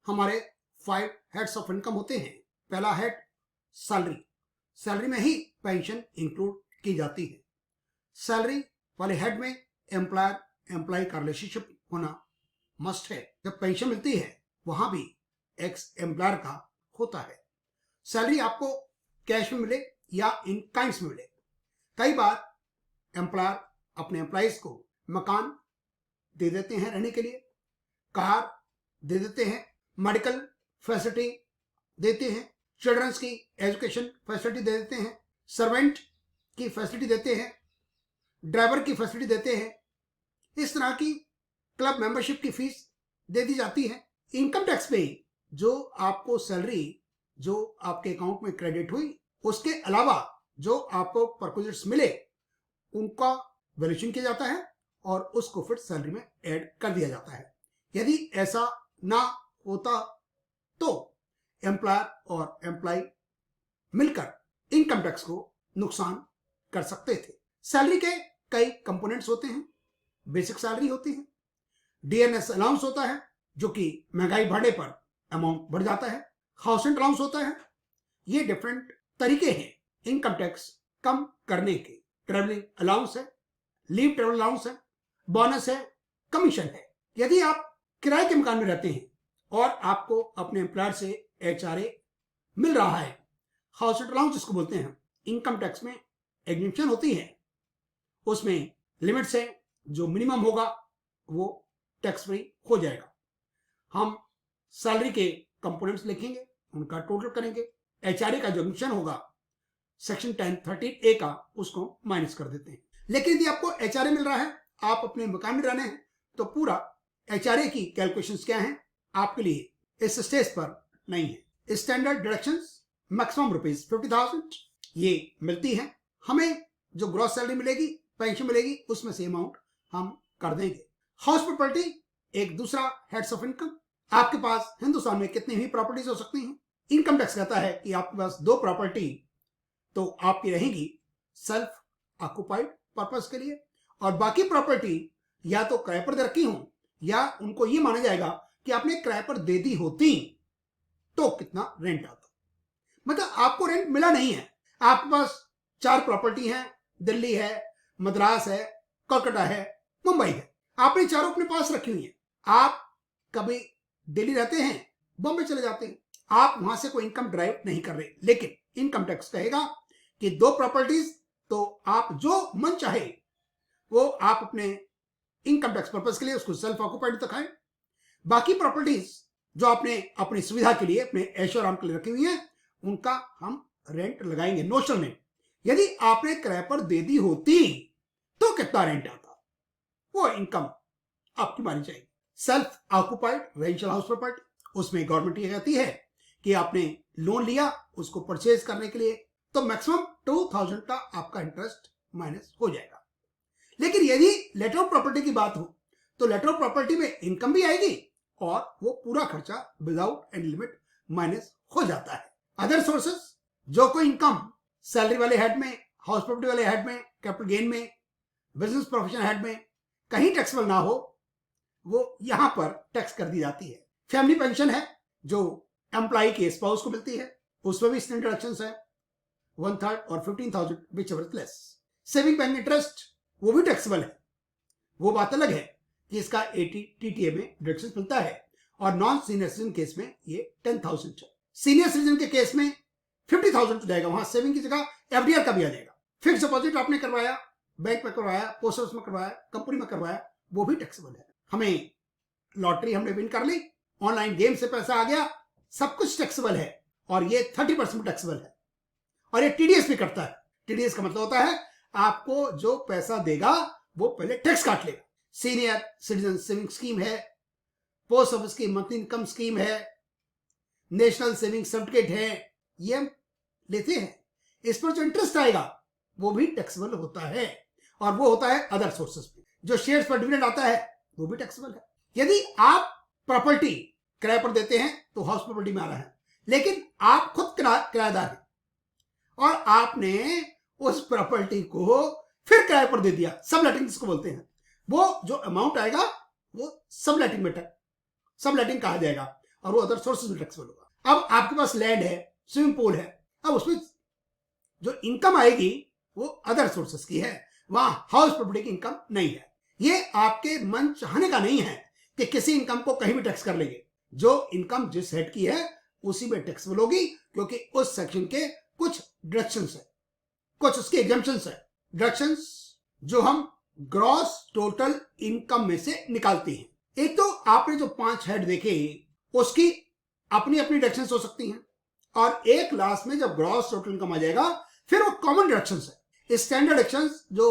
हमारे 5 heads of income होते हैं। पहला हेड सैलरी, सैलरी में ही पेंशन इंक्लूड की जाती है। सैलरी वाले हेड में एम्प्लॉयर एम्प्लॉय का रिलेशनशिप होना मस्ट है। जब पेंशन मिलती है वहां भी एक्स एम्प्लॉयर का होता है। सैलरी आपको कैश में मिले या इन काइंड्स में मिले। कई बार एम्प्लॉयर अपने एम्प्लॉइज को मकान दे देते हैं रहने के लिए, कार दे देते हैं, मेडिकल फैसिलिटी देते हैं, चिल्ड्रंस की एजुकेशन फैसिलिटी दे देते हैं, सर्वेंट की फैसिलिटी देते हैं, ड्राइवर की फैसिलिटी देते हैं। इस तरह की क्लब मेंबरशिप की फीस दे दी जाती है। इनकम टैक्स पे जो आपको सैलरी जो आपके अकाउंट में क्रेडिट हुई, उसके अलावा जो आपको परक्विजिट्स मिले उनका वैल्यूएशन किया जाता है और उसको फिर सैलरी में ऐड कर दिया जाता है। यदि ऐसा ना होता तो एम्प्लॉयर और एम्प्लॉय मिलकर इनकम टैक्स को नुकसान कर सकते थे। सैलरी के कई कंपोनेंट्स होते हैं। बेसिक सैलरी होती है, डीएनएस अलाउंस होता है जो कि महंगाई बढ़ने पर अमाउंट बढ़ जाता है, हाउस रेंट अलाउंस होता है। ये डिफरेंट तरीके हैं इनकम टैक्स कम करने के। ट्रेवलिंग अलाउंस है, लीव ट्रेवल अलाउंस है, बोनस है, कमीशन है। यदि आप किराए के मकान में रहते हैं और आपको अपने एम्प्लॉयर से एचआरए मिल रहा है, हाउस रेंट अलाउंस जिसको बोलते हैं, इनकम टैक्स में एग्जेम्पशन होती है। उसमें लिमिट्स है, जो मिनिमम होगा वो टैक्स फ्री हो जाएगा। हम सैलरी के कंपोनेंट्स लिखेंगे, उनका टोटल करेंगे, एचआरए का जो एग्जेम्पशन होगा सेक्शन 1013A का, उसको माइनस कर देते हैं। लेकिन यदि आपको एचआरए मिल रहा है, आप अपने मकान में रहने हैं, तो पूरा एचआरए की कैलकुलेशंस क्या हैं आपके लिए इस स्टेज पर नहीं है। स्टैंडर्ड डिडक्शंस मैक्सिमम ₹50,000 ये मिलती है। हमें जो ग्रॉस सैलरी मिलेगी, पेंशन मिलेगी, उसमें से अमाउंट हम कर देंगे। हाउस प्रॉपर्टी एक दूसरा हेड्स ऑफ इनकम। आपके पास हिंदुस्तान में कितनी भी प्रॉपर्टीज हो सकती हैं। इनकम टैक्स कहता है कि आपके पास 2 प्रॉपर्टी तो आपकी रहेंगी सेल्फ ऑक्युपाइड पर्पस के लिए, और बाकी प्रॉपर्टी या तो किराए पर दे रखी हो या उनको ये माना जाएगा कि आपने किराए पर दे दी होती तो कितना रेंट आता। मतलब आपको रेंट मिला नहीं है। आपके पास 4 प्रॉपर्टी हैं, दिल्ली है, मद्रास है, कोलकाता है, मुंबई है। आपने चारों अपने पास रखी हुई है। आप कभी दिल्ली रहते हैं, बॉम्बे चले जाते हैं, आप वहां से कोई इनकम ड्राइव नहीं कर रहे, लेकिन इनकम टैक्स कहेगा कि 2 प्रॉपर्टीज तो आप जो मन चाहे वो आप अपने इनकम टैक्स पर्पस के लिए उसको सेल्फ ऑक्युपाइड दिखाएं। बाकी प्रॉपर्टीज जो आपने अपनी सुविधा के लिए, अपने ऐशो आराम के लिए रखी हुई है, उनका हम रेंट लगाएंगे नोशनल में। यदि आपने किराए पर दे दी होती तो कितना रेंट आता, वो इनकम आपकी मानी जाएगी। सेल्फ ऑक्युपाइड रेंशियल हाउस प्रॉपर्टी, उसमें गवर्नमेंट ये कहती है कि आपने लोन लिया उसको परचेज करने के लिए, तो मैक्सिमम 2,000 का आपका इंटरेस्ट माइनस हो जाएगा। लेकिन यदि लेटर ऑफ प्रॉपर्टी की बात हो तो लेटर ऑफ प्रॉपर्टी में इनकम भी आएगी और वो पूरा खर्चा विदाउट एनी लिमिट माइनस हो जाता है। अदर सोर्सेस, जो कोई इनकम सैलरी वाले हेड में, हाउस प्रॉपर्टी वाले हेड में, कैपिटल गेन में, बिजनेस प्रोफेशन हेड में कहीं टैक्सेबल ना हो, वो यहां पर टैक्स कर दी जाती है। फैमिली पेंशन है जो एम्प्लॉय के स्पाउस को मिलती है, उसमें भी स्टैंडर्ड डिडक्शंस है 1/3 और 15,000 whichever is less। Saving bank interest वो भी टैक्सेबल है। वो बात अलग है कि इसका 80 TTA में डिडक्शन मिलता है और नॉन सीनियर सिटीजन केस में ये 10,000 है। सीनियर सिटीजन के केस में 50,000 हो जाएगा, वहां सेविंग की जगह FDR का भी आ जाएगा। फिक्स डिपॉजिट आपने करवाया, बैंक में करवाया, पोस्ट ऑफिस में करवाया, कंपनी में करवाया, वो भी टैक्सेबल है। हमें लॉटरी हमने विन कर ली, ऑनलाइन गेम से पैसा आ गया, सब कुछ टैक्सेबल है और ये 30% टैक्सेबल है। और ये TDS भी करता है। TDS का मतलब होता है आपको जो पैसा देगा वो पहले टैक्स काट लेगा। सीनियर सिटीजन सेविंग स्कीम है, पोस्ट ऑफिस की मंथली इनकम स्कीम है, नेशनल सेविंग सर्टिफिकेट है, ये हम लेते हैं। इस पर जो इंटरेस्ट आएगा वो भी टैक्सेबल होता है और वो होता है अदर सोर्सेस में। जो शेयर्स पर डिविडेंड आता है वो भी टैक्सेबल है। यदि आप प्रॉपर्टी किराए पर देते हैं तो हाउस प्रॉपर्टी में आ रहा है, लेकिन आप खुद किराएदार हैं और आपने उस प्रॉपर्टी को फिर किराए पर दे दिया, सबलेटिंग जिसको बोलते हैं, वो जो अमाउंट आएगा वो सबलेटिंग में सबलेटिंग कहा जाएगा और वो अदर सोर्सेज में टैक्सेबल होगा। अब आपके पास लैंड है, स्विमिंग पूल है, अब उसमें जो इनकम आएगी वो अदर सोर्सेस की है, वहां हाउस प्रॉपर्टी की इनकम नहीं है। ये आपके मन चाहने का नहीं है कि किसी इनकम को कहीं भी टैक्स कर लेंगे। जो इनकम जिस हेड की है उसी में टैक्सेबल होगी, क्योंकि उस सेक्शन के कुछ डिडक्शंस है, कुछ उसके एग्जम्पशंस है। डिडक्शंस जो हम ग्रॉस टोटल इनकम में से निकालते हैं। एक तो आपने जो 5 हेड देखे उसकी अपनी अपनी डिडक्शंस हो सकती हैं, और एक लास्ट में जब ग्रॉस टोटल इनकम आ जाएगा फिर वो कॉमन डिडक्शंस है। स्टैंडर्ड डिडक्शंस जो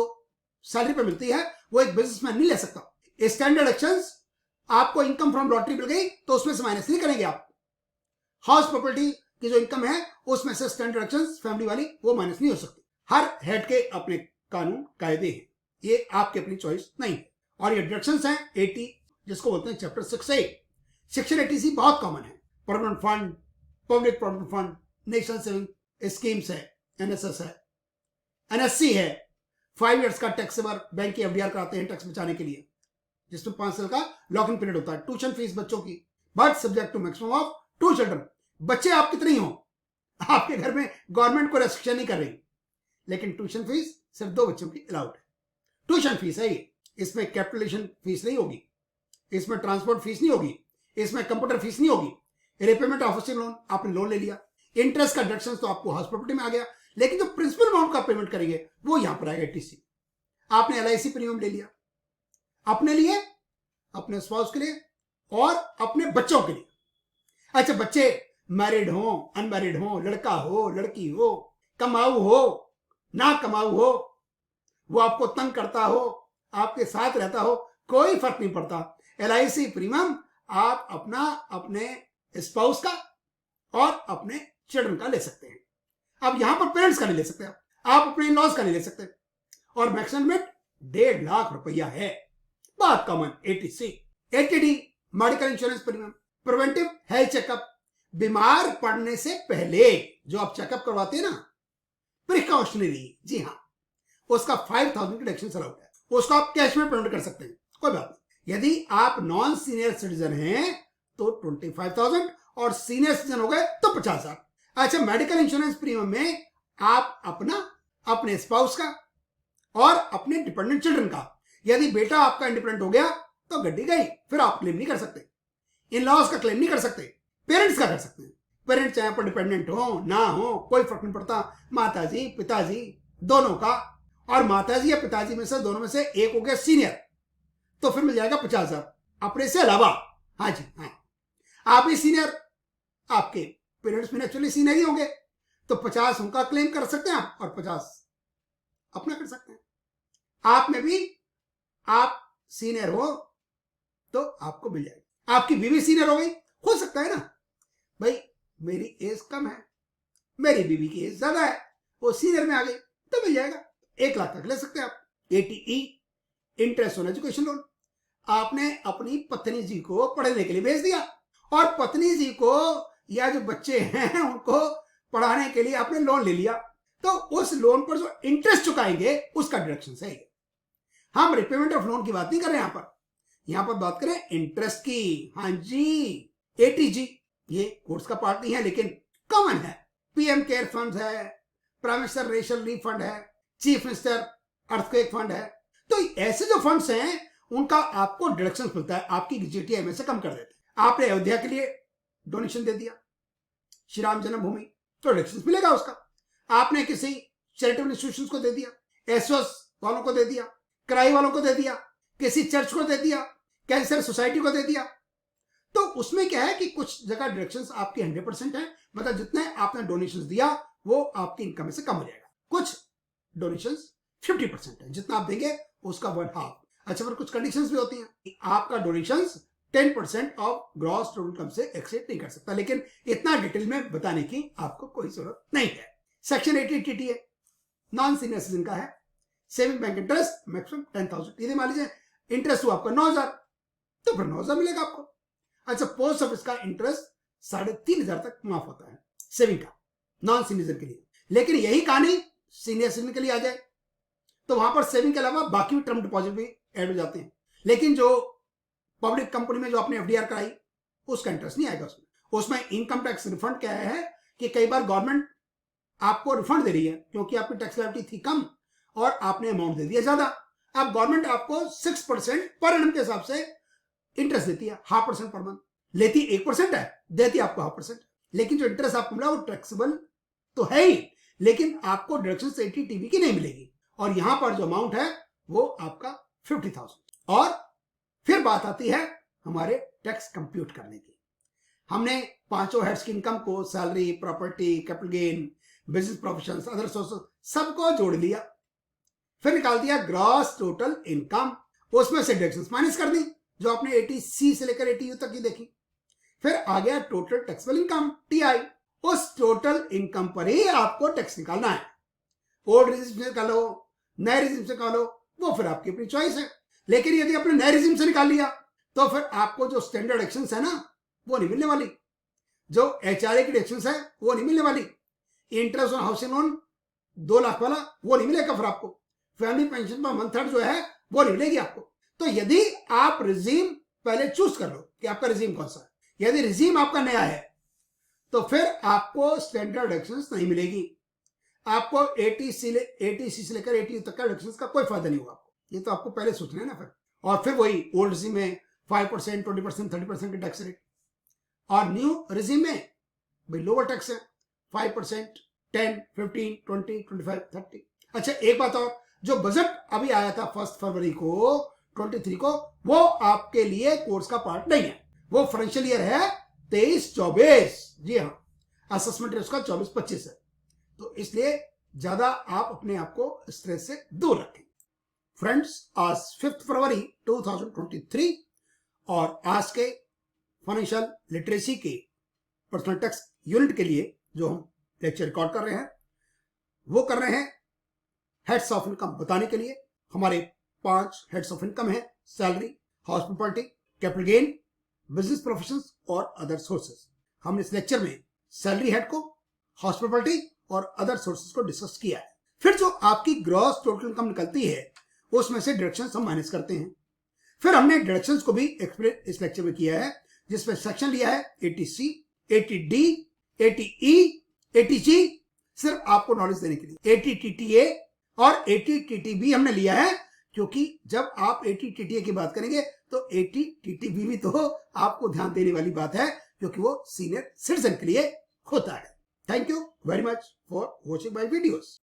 सैलरी पे मिलती है वो एक बिजनेसमैन नहीं ले सकता। स्टैंडर्ड डिडक्शंस आपको इनकम फ्रॉम लॉटरी मिल गई तो उसमें से माइनस नहीं करेंगे आप। हाउस प्रॉपर्टी की जो इनकम है उसमें से स्टैंडर्ड डिडक्शंस फैमिली वाली वो माइनस नहीं हो सकती। हर हेड के अपने कानून कायदे हैं, ये आपकी अपनी चॉइस नहीं है। और ये डिडक्शंस हैं 80, जिसको बोलते हैं चैप्टर 6A। सेक्शन 80C बहुत कॉमन है। Permanent fund, public provident fund, national saving schemes है, NSS है, NSC है, 5 इयर्स का टैक्सेबल बैंक की FDR कराते हैं टैक्स बचाने के लिए, जिसमें 5 साल का लॉकिंग पीरियड होता है। ट्यूशन फीस बच्चों की, but subject to maximum of 2 children. बच्चे आप कितने ही हो, आपके घर में गवर्नमेंट को रेस्ट्रिक्शन नहीं कर रही, लेकिन ट्यूशन फीस सिर्फ 2 बच्चों की अलाउड है। ट्यूशन फीस है ये, इसमें कैपिटलेशन फीस नहीं होगी, इसमें ट्रांसपोर्ट फीस नहीं होगी, इसमें कंप्यूटर फीस नहीं होगी। रिपेमेंट ऑफ लोन, आपने लोन ले लिया, इंटरेस्ट का डिडक्शन तो आपको हाउस प्रॉपर्टी में आ गया, लेकिन जो प्रिंसिपल अमाउंट का पेमेंट करेंगे वो यहां पर आएगा 80C। आपने LIC प्रीमियम ले लिया अपने लिए, अपने स्पाउस के लिए और अपने बच्चों के लिए। अच्छा, बच्चे मैरिड हो, अनमैरिड हो, लड़का हो, लड़की हो, कमाऊ हो, ना कमाऊ हो, वो आपको तंग करता हो, आपके साथ रहता हो, कोई फर्क नहीं पड़ता। LIC प्रीमियम आप अपना, अपने स्पाउस का और अपने चिल्ड्रन का ले सकते हैं। अब यहां पर पेरेंट्स का नहीं ले सकते, आप अपने इन लॉज का नहीं ले सकते। और मैक्सिमम लिमिट 1.5 लाख रुपया है, बहुत common. 80C। 80D medical insurance premium, preventive health checkup, बीमार पड़ने से पहले जो आप चेकअप करवाते हैं ना, प्रिकॉशनरी, जी हाँ, उसका 5,000 की डिडक्शन अलाउड है। उसको आप कैश में पेमेंट कर सकते हैं, कोई बात नहीं। यदि आप नॉन सीनियर सिटीजन हैं तो 25,000 और सीनियर सिटीजन हो गए तो 50,000। अच्छा, मेडिकल इंश्योरेंस प्रीमियम में आप अपना, अपने स्पाउस का और अपने डिपेंडेंट चिल्ड्रन का, यदि बेटा आपका इंडिपेंडेंट हो गया तो गड्डी गई, फिर आप क्लेम नहीं कर सकते। इन लॉज का क्लेम नहीं कर सकते, पेरेंट्स का कर सकते हैं। पेरेंट्स चाहे पर डिपेंडेंट हो ना हो कोई फर्क नहीं पड़ता, माताजी पिताजी दोनों का, और माताजी या पिताजी में से दोनों में से एक हो गया सीनियर तो फिर मिल जाएगा 50,000 अपने से अलावा। हाँ जी हाँ, आप ही सीनियर, आपके पेरेंट्स में एक्चुअली सीनियर ही होंगे तो 50 उनका क्लेम कर सकते हैं आप और 50 अपना कर सकते हैं। आप में भी आप सीनियर हो तो आपको मिल जाएगी। आपकी बीवी सीनियर हो गई, हो सकता है ना भाई मेरी एज कम है, मेरी बीवी की एज ज्यादा है, वो सीनियर में आ गई तो मिल जाएगा, 1 लाख तक ले सकते हैं आप। 80E interest on education loan, आपने अपनी पत्नी जी को पढ़ने के लिए भेज दिया और पत्नी जी को या जो बच्चे हैं उनको पढ़ाने के लिए आपने लोन ले लिया, तो उस लोन पर जो इंटरेस्ट चुकाएंगे उसका डिडक्शन है। हम रिपेमेंट ऑफ लोन की बात नहीं कर रहे यहां पर बात करें इंटरेस्ट की। हाँ जी, 80G ये कोर्स का पार्ट नहीं है लेकिन कॉमन है। PM केयर फंड है, prime minister rational relief fund है, चीफ मिनिस्टर अर्थक्वेक फंड है। तो ऐसे जो फंड्स हैं उनका आपको डिडक्शन मिलता है, आपकी GTI में से कम कर देते हैं। आपने अयोध्या के लिए डोनेशन दे दिया, श्री राम जन्मभूमि, तो डिडक्शन मिलेगा उसका। आपने किसी चैरिटेबल इंस्टीट्यूशंस को दे दिया, एसओएस वालों को दे दिया, क्राई वालों को दे दिया, किसी चर्च को दे दिया, कैंसर सोसाइटी को दे दिया, तो उसमें क्या है कि कुछ जगह डिडक्शंस आपकी 100% है, मतलब जितने आपने डोनेशंस दिया वो आपकी इनकम में से कम हो जाएगा। कुछ डोनेशंस 50% है, जितना आप देंगे उसका 1/2। अच्छा, पर कुछ कंडीशंस भी होती हैं, आपका donations 10% of gross total income से एक्सीड नहीं कर सकता, लेकिन इतना डिटेल में बताने की आपको कोई जरूरत नहीं है। सेक्शन 80 है, नॉन सीनियर सिटीजन का है। सेविंग बैंक इंटरेस्ट मैक्सिमम 10,000, ये मान लीजिए इंटरेस्ट हुआ आपका 9,000 तो फिर 9,000 मिलेगा आपको। अच्छा, पोस्ट ऑफिस का इंटरेस्ट 3,500 तक माफ होता है सेविंग का नॉन सीनियर के लिए, लेकिन यही कहानी सीनियर सिटीजन के लिए आ जाए तो वहां पर सेविंग के अलावा बाकी टर्म डिपॉजिट भी ऐड हो जाते हैं। लेकिन जो पब्लिक कंपनी में जो आपने FDR कराई उसका इंटरेस्ट नहीं आएगा उसमें। उसमें इनकम टैक्स रिफंड क्या है कि कई बार गवर्नमेंट आपको रिफंड दे रही है क्योंकि आपकी टैक्स लायबिलिटी थी कम और आपने अमाउंट दे दिया ज्यादा। अब गवर्नमेंट आपको 6% पर एनम के हिसाब से इंटरेस्ट देती है, 0.5% पर मंथ। लेती 1% है, देती आपको 0.5%। लेकिन जो इंटरेस्ट आपको मिला वो टैक्सेबल तो है ही, लेकिन आपको डिडक्शन 80 TB की नहीं मिलेगी। और यहां पर जो अमाउंट है वो आपका 50,000। और फिर बात आती है हमारे टैक्स कंप्यूट करने की। हमने पांचों हेड्स की इनकम को, salary, property, capital gain, business profession, other sources सबको जोड़ लिया, फिर निकाल दिया ग्रॉस टोटल इनकम। उसमें से डिडक्शंस माइनस कर दी जो आपने 80C से लेकर 80U तक की देखी। फिर आ गया टोटल टैक्सेबल इनकम, TI। उस टोटल इनकम पर ही आपको टैक्स निकालना है। ओल्ड रिजिम से निकालो, नए रिजिम से निकालो, वो फिर आपकी अपनी चॉइस है। लेकिन यदि आपने नए रिजिम से निकाल लिया तो फिर आपको जो स्टैंडर्ड डिडक्शंस है ना वो नहीं मिलने वाली, जो HRA की डिडक्शंस है वो नहीं मिलने वाली, interest on housing loan 2 lakh वाला वो नहीं मिलेगा, फिर आपको फैमिली पेंशन पर 1/3 जो है वो नहीं मिलेगी आपको। तो यदि आप रिजीम पहले चूज कर लो कि आपका रिजीम कौन सा है, यदि रिजीम आपका नया है तो फिर आपको स्टैंडर्ड डिडक्शंस नहीं मिलेगी। आपको 80C से लेकर 80U तक का डिडक्शंस का कोई फायदा नहीं होगा आपको, ये तो आपको पहले सोचना है ना। फिर और फिर वही ओल्ड रिजीम में 5%, 20%, 30% की टैक्स रेट, और न्यू रिजीम में भाई लोअर टैक्स है, 5%, 10, 15, 20, 25, 30। अच्छा एक बात और, जो बजट अभी आया था 1 फरवरी को 23 को, वो आपके लिए कोर्स का पार्ट नहीं है, वो फाइनेंशियल ईयर है 23-24। जी हाँ, असेसमेंट उसका 24-25 है। तो इसलिए ज्यादा आप अपने आप को स्ट्रेस से दूर रखें। फ्रेंड्स, आज 5 फरवरी 2023 और आज के फाइनेंशियल लिटरेसी के पर्सनल टैक्स यूनिट के लिए जो हम लेक्चर रिकॉर्ड कर रहे हैं वो कर रहे हैं हेड्स ऑफ इनकम बताने के लिए। हमारे 5 हेड्स ऑफ इनकम है, salary, house property, capital gain, business professions और अदर सोर्सेस। हमने इस लेक्चर में सैलरी हेड को, हाउस प्रॉपर्टी और अदर सोर्सेस को डिस्कस किया है। फिर जो आपकी ग्रॉस टोटल इनकम निकलती है उसमें से डिडक्शंस हम माइनस करते हैं। फिर हमने डिडक्शंस को भी एक्सप्लेन इस लेक्चर में किया है, जिसमें सेक्शन लिया है 80C, 80D, 80E, 80G, सिर्फ आपको नॉलेज देने के लिए। 80TTA और 80TTB हमने लिया है क्योंकि जब आप 80TTA की बात करेंगे तो 80TTB भी तो आपको ध्यान देने वाली बात है क्योंकि वो सीनियर सिटीजन के लिए होता है। Thank you very much for watching my videos.